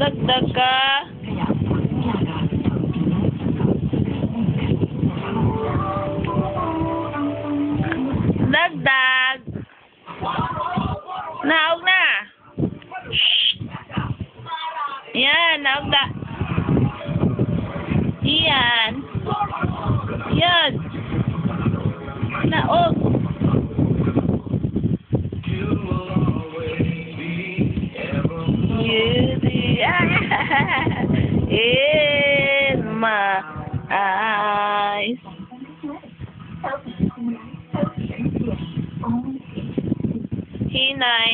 Madagdag ka. Dagdag. Naog na. Shh. Yan, naog na. Yan. Yan. Naog. In my eyes. Hinay.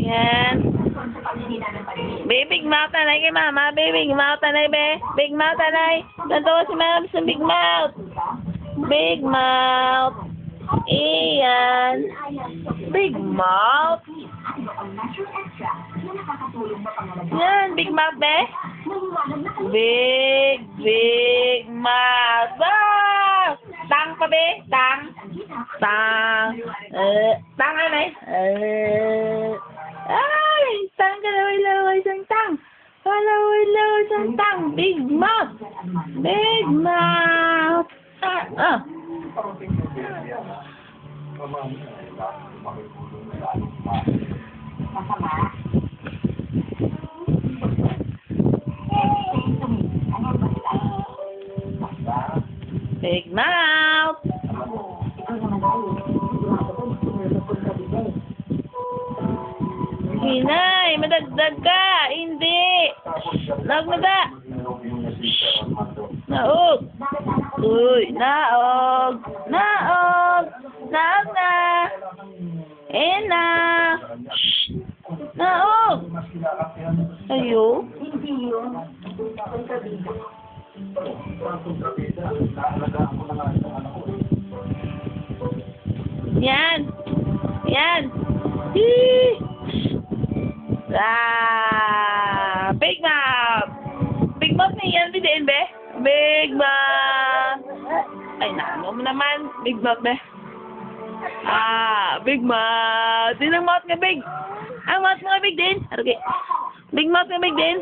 Yan. Big mouth tanay kay mama. Big mouth tanay be. Big mouth tanay. Ganto si mama sa big mouth. Big mouth. Iyan. Big mouth. Yan. Big mouth be. Big mouth. Ah! Tang pa be. Tang. Tang. Tang anay. Ay, tang kalaway-laway sang tang. Kalaway-laway sang tang. Big mouth. Big mouth. Big mouth. Hinay, madagdag ka. Hindi. Naog na ba? Naog. Uy, naog. Naog. Naog na. Enough. Naog. Ayo. Yan. Yan. Big mouth. Big mouth na yan, bidiin be. Big mouth. Ay, naano mo naman. Big mouth be. Big mouth. Din ang mouth nga big. Ang mouth nga big din. Okay. Big mouth nga big din.